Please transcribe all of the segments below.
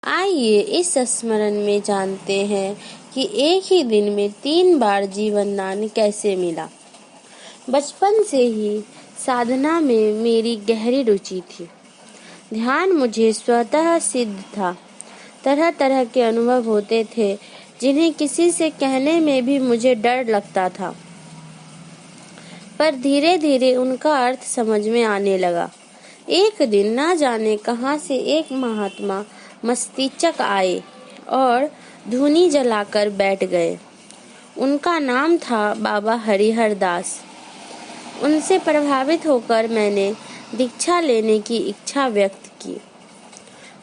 आइए इस स्मरण में जानते हैं कि एक ही दिन में 3 बार जीवन दान कैसे मिला। बचपन से ही साधना में मेरी गहरी रुचि थी। ध्यान मुझे स्वतः सिद्ध था। तरह तरह के अनुभव होते थे जिन्हें किसी से कहने में भी मुझे डर लगता था, पर धीरे धीरे उनका अर्थ समझ में आने लगा। एक दिन ना जाने कहां से एक महात्मा मस्तिष्क आए और धूनी जलाकर बैठ गए। उनका नाम था बाबा हरिहर दास। उनसे प्रभावित होकर मैंने दीक्षा लेने की इच्छा व्यक्त की।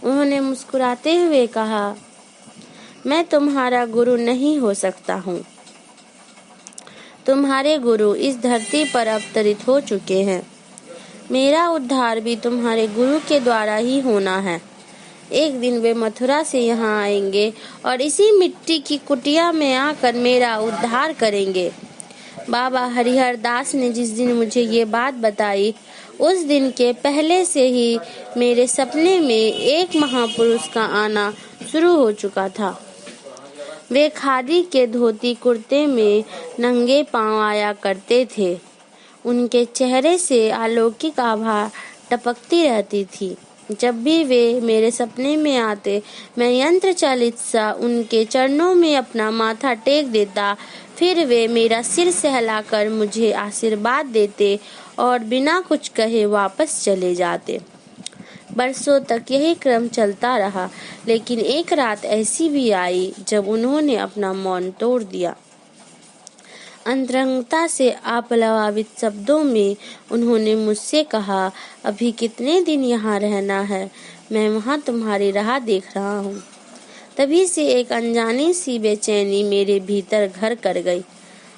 उन्होंने मुस्कुराते हुए कहा, मैं तुम्हारा गुरु नहीं हो सकता हूँ। तुम्हारे गुरु इस धरती पर अवतरित हो चुके हैं। मेरा उद्धार भी तुम्हारे गुरु के द्वारा ही होना है। एक दिन वे मथुरा से यहाँ आएंगे और इसी मिट्टी की कुटिया में आकर मेरा उद्धार करेंगे। बाबा हरिहर दास ने जिस दिन मुझे ये बात बताई, उस दिन के पहले से ही मेरे सपने में एक महापुरुष का आना शुरू हो चुका था। वे खादी के धोती कुर्ते में नंगे पांव आया करते थे। उनके चेहरे से अलौकिक आभा टपकती रहती थी। जब भी वे मेरे सपने में आते, मैं यंत्र चालित सा उनके चरणों में अपना माथा टेक देता। फिर वे मेरा सिर सहलाकर मुझे आशीर्वाद देते और बिना कुछ कहे वापस चले जाते। बरसों तक यही क्रम चलता रहा, लेकिन एक रात ऐसी भी आई जब उन्होंने अपना मौन तोड़ दिया। अंतरंगता से आप्लावित शब्दों में उन्होंने मुझसे कहा, अभी कितने दिन यहाँ रहना है? मैं वहाँ तुम्हारी राह देख रहा हूँ। तभी से एक अनजानी सी बेचैनी मेरे भीतर घर कर गई।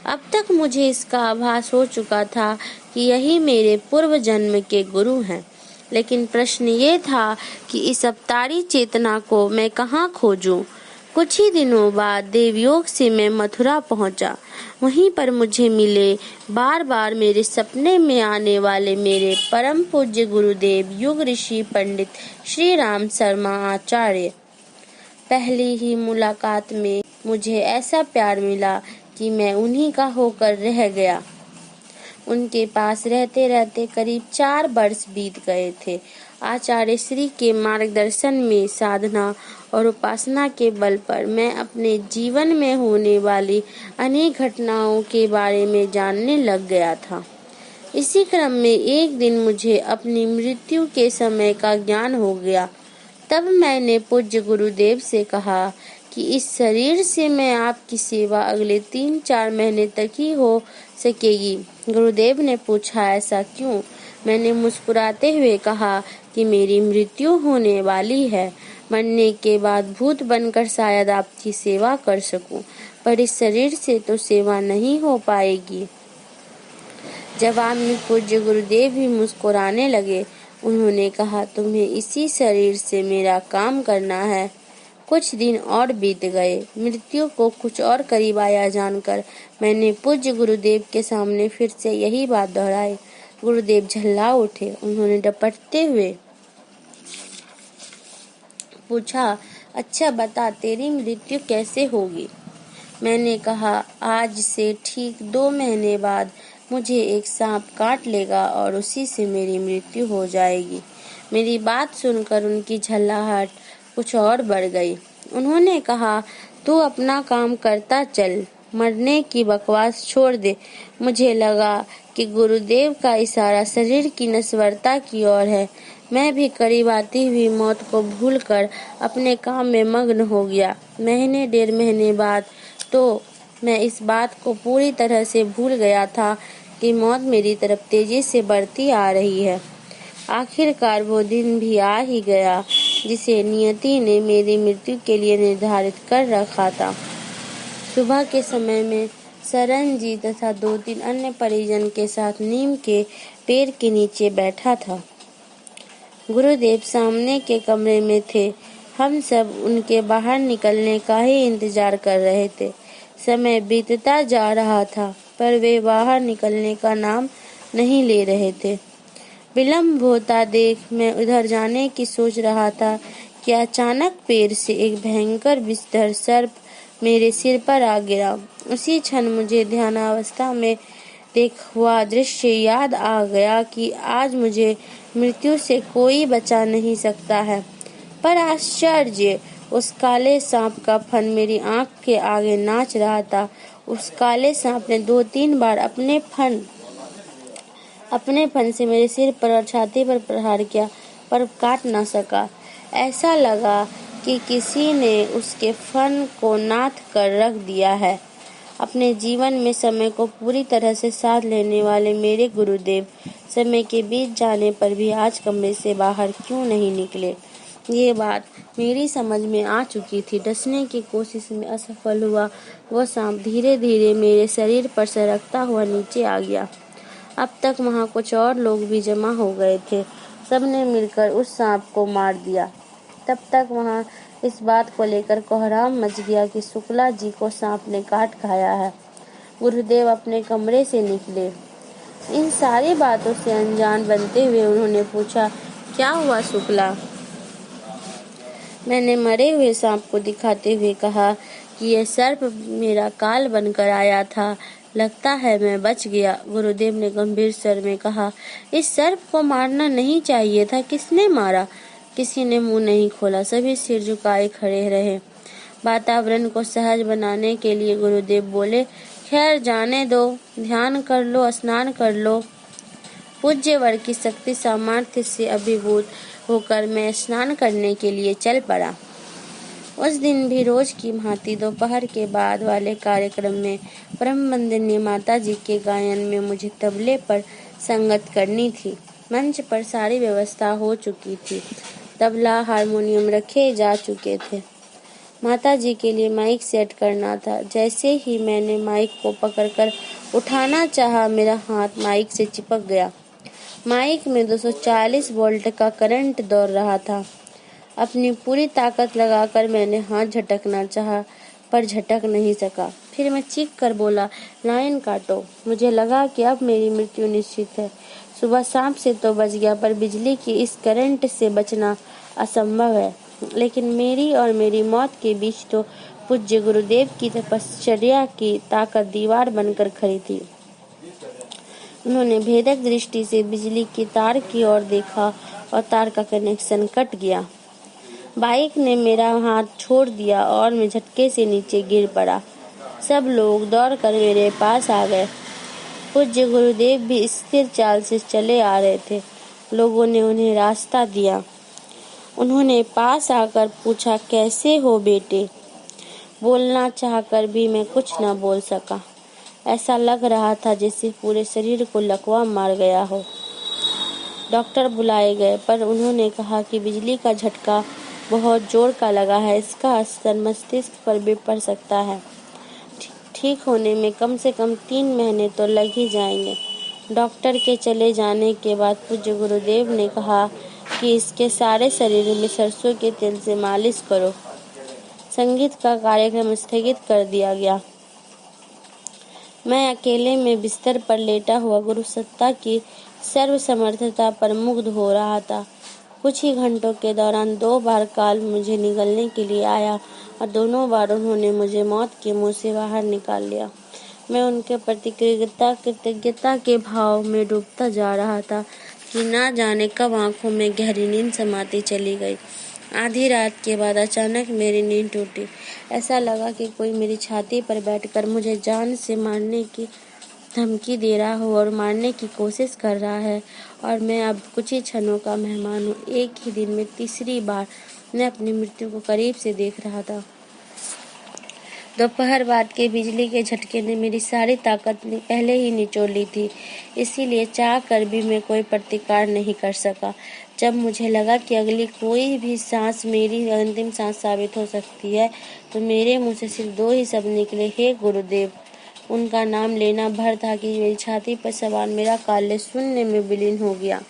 अब तक मुझे इसका आभास हो चुका था कि यही मेरे पूर्व जन्म के गुरु हैं, लेकिन प्रश्न ये था कि इस अवतारी चेतना को मैं कहाँ खोजूं। कुछ ही दिनों बाद देवयोग से मैं मथुरा पहुंचा। वहीं पर मुझे मिले बार बार मेरे सपने में आने वाले मेरे परम पूज्य गुरुदेव युग ऋषि पंडित श्री राम शर्मा आचार्य। पहली ही मुलाकात में मुझे ऐसा प्यार मिला कि मैं उन्हीं का होकर रह गया। उनके पास रहते रहते करीब 4 वर्ष बीत गए थे। आचार्य श्री के मार्गदर्शन में साधना और उपासना के बल पर मैं अपने जीवन में होने वाली अनेक घटनाओं के बारे में जानने लग गया था। इसी क्रम में एक दिन मुझे अपनी मृत्यु के समय का ज्ञान हो गया। तब मैंने पूज्य गुरुदेव से कहा कि इस शरीर से मैं आपकी सेवा अगले 3-4 महीने तक ही हो सकेगी। गुरुदेव ने पूछा, ऐसा क्यों? मैंने मुस्कुराते हुए कहा कि मेरी मृत्यु होने वाली है। मरने के बाद भूत बनकर शायद आपकी सेवा कर सकूं, पर इस शरीर से तो सेवा नहीं हो पाएगी। जवाब में पूज्य गुरुदेव भी मुस्कुराने लगे। उन्होंने कहा, तुम्हें इसी शरीर से मेरा काम करना है। कुछ दिन और बीत गए। मृत्यु को कुछ और करीब आया जानकर मैंने पूज्य गुरुदेव के सामने फिर से यही बात दोहराई। गुरुदेव झल्ला उठे। उन्होंने डपटते हुए पूछा, अच्छा बता, तेरी मृत्यु कैसे होगी? मैंने कहा, आज से ठीक 2 महीने बाद मुझे एक सांप काट लेगा और उसी से मेरी मृत्यु हो जाएगी। मेरी बात सुनकर उनकी झल्लाहट कुछ और बढ़ गई। उन्होंने कहा, तू अपना काम करता चल, मरने की बकवास छोड़ दे। मुझे लगा कि गुरुदेव का इशारा शरीर की नश्वरता की ओर है। मैं भी करीब आती हुई मौत को भूलकर अपने काम में मग्न हो गया। महीने 1.5 महीने बाद तो मैं इस बात को पूरी तरह से भूल गया था कि मौत मेरी तरफ तेजी से बढ़ती आ रही है। आखिरकार वो दिन भी आ ही गया जिसे नियति ने मेरी मृत्यु के लिए निर्धारित कर रखा था। सुबह के समय में शरण जी तथा 2-3 अन्य परिजन के साथ नीम के पेड़ के नीचे बैठा था। गुरुदेव सामने के कमरे में थे। हम सब उनके बाहर निकलने का ही इंतजार कर रहे थे। समय बीतता जा रहा था, पर वे बाहर निकलने का नाम नहीं ले रहे थे। विलम्ब होता देख मैं उधर जाने की सोच रहा था कि अचानक पैर से एक भयंकर विषधर सर्प मेरे सिर पर आ गिरा। उसी क्षण मुझे ध्यानावस्था में देख हुआ दृश्य याद आ गया कि आज मुझे मृत्यु से कोई बचा नहीं सकता है। पर आश्चर्य, उस काले सांप का फन मेरी आंख के आगे नाच रहा था। उस काले सांप ने 2-3 बार अपने फन से मेरे सिर पर और छाती पर प्रहार किया, पर काट ना सका। ऐसा लगा कि किसी ने उसके फन को नाथ कर रख दिया है। अपने जीवन में समय को पूरी तरह से साध लेने वाले मेरे गुरुदेव समय के बीत जाने पर भी आज कमरे से बाहर क्यों नहीं निकले? ये बात मेरी समझ में आ चुकी थी। डसने की कोशिश में असफल हुआ वह सांप धीरे धीरे मेरे शरीर पर सरकता हुआ नीचे आ गया। अब तक वहाँ कुछ और लोग भी जमा हो गए थे। सबने मिलकर उस सांप को मार दिया। तब तक वहाँ इस बात को लेकर कोहराम मच गया कि शुक्ला जी को सांप ने काट खाया है। गुरुदेव अपने कमरे से निकले। इन सारी बातों से अनजान बनते हुए उन्होंने पूछा, क्या हुआ शुक्ला? मैंने मरे हुए सांप को दिखाते हुए कहा कि यह सर्प मेरा काल बनकर आया था। लगता है मैं बच गया। गुरुदेव ने गंभीर स्वर में कहा, इस सर्प को मारना नहीं चाहिए था। किसने मारा? किसी ने मुंह नहीं खोला। सभी सिर झुकाए खड़े रहे। वातावरण को सहज बनाने के लिए गुरुदेव बोले, खैर जाने दो, ध्यान कर लो, स्नान कर लो। पूज्य वर की शक्ति सामर्थ्य से अभिभूत होकर मैं स्नान करने के लिए चल पड़ा। उस दिन भी रोज की भांति दोपहर के बाद वाले कार्यक्रम में परम वंदनीय माता जी के गायन में मुझे तबले पर संगत करनी थी। मंच पर सारी व्यवस्था हो चुकी थी। तबला, हारमोनियम रखे जा चुके थे। माता जी के लिए माइक सेट करना था। जैसे ही मैंने माइक को पकड़कर उठाना चाहा, मेरा हाथ माइक से चिपक गया। माइक में 240 वोल्ट का करंट दौड़ रहा था। अपनी पूरी ताकत लगाकर मैंने हाथ झटकना चाहा, पर झटक नहीं सका। फिर मैं चीख कर बोला, लाइन काटो। मुझे लगा कि अब मेरी मृत्यु निश्चित है। सुबह सांप से तो बच गया, पर बिजली की इस करंट से बचना असंभव है। लेकिन मेरी और मेरी मौत के बीच तो पूज्य गुरुदेव की तपश्चर्या की ताकत दीवार बनकर खड़ी थी। उन्होंने भेदक दृष्टि से बिजली की तार की ओर देखा और तार का कनेक्शन कट गया। बाइक ने मेरा हाथ छोड़ दिया और मैं झटके से नीचे गिर पड़ा। सब लोग दौड़कर मेरे पास आ गए। पूज्य गुरुदेव भी स्थिर चाल से चले आ रहे थे। लोगों ने उन्हें रास्ता दिया। उन्होंने पास आकर पूछा, कैसे हो बेटे? बोलना चाहकर भी मैं कुछ न बोल सका। ऐसा लग रहा था जैसे पूरे शरीर को लकवा मार गया हो। डॉक्टर बुलाए गए, पर उन्होंने कहा कि बिजली का झटका बहुत जोर का लगा है। इसका असर मस्तिष्क पर भी पड़ सकता है। ठीक होने में कम से कम 3 महीने तो लग ही जाएंगे। डॉक्टर के चले जाने के बाद पूज्य गुरुदेव ने कहा कि इसके सारे शरीर में सरसों के तेल से मालिश करो। संगीत का कार्यक्रम स्थगित कर दिया गया। मैं अकेले में बिस्तर पर लेटा हुआ गुरु सत्ता की सर्वसमर्थता पर मुग्ध हो रहा था। कुछ ही घंटों के दौरान 2 बार काल मुझे निगलने के लिए आया और दोनों बार उन्होंने मुझे मौत के मुंह से बाहर निकाल लिया। मैं उनके प्रति कृतज्ञता के भाव में डूबता जा रहा था कि ना जाने कब आंखों में गहरी नींद समाती चली गई। आधी रात के बाद अचानक मेरी नींद टूटी। ऐसा लगा कि कोई मेरी छाती पर बैठकर मुझे जान से मारने की धमकी दे रहा हो और मारने की कोशिश कर रहा है, और मैं अब कुछ ही क्षणों का मेहमान हूँ। एक ही दिन में तीसरी बार मैं अपनी मृत्यु को करीब से देख रहा था। दोपहर बाद के बिजली के झटके ने मेरी सारी ताकत पहले ही निचोड़ ली थी, इसीलिए चाह कर भी मैं कोई प्रतिकार नहीं कर सका। जब मुझे लगा कि अगली कोई भी सांस मेरी अंतिम सांस साबित हो सकती है, तो मेरे मुंह से सिर्फ 2 ही शब्द निकले, हे गुरुदेव। उनका नाम लेना भर था कि मेरी छाती पर सवार मेरा काल्य शून्य में विलीन हो गया।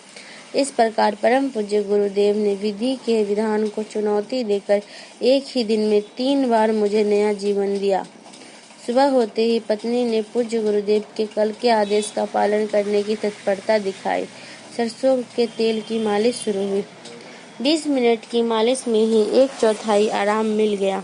इस प्रकार परम पूज्य गुरुदेव ने विधि के विधान को चुनौती देकर एक ही दिन में 3 बार मुझे नया जीवन दिया। सुबह होते ही पत्नी ने पूज्य गुरुदेव के कल के आदेश का पालन करने की तत्परता दिखाई। सरसों के तेल की मालिश शुरू हुई। 20 मिनट की मालिश में ही 1/4 आराम मिल गया।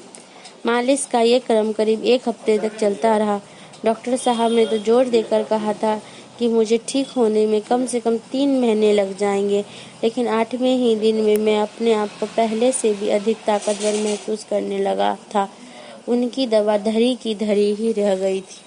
मालिश का ये क्रम करीब 1 हफ्ते तक चलता रहा। डॉक्टर साहब ने तो जोर देकर कहा था कि मुझे ठीक होने में कम से कम 3 महीने लग जाएंगे, लेकिन 8वें ही दिन में मैं अपने आप को पहले से भी अधिक ताकतवर महसूस करने लगा था। उनकी दवा धरी की धरी ही रह गई थी।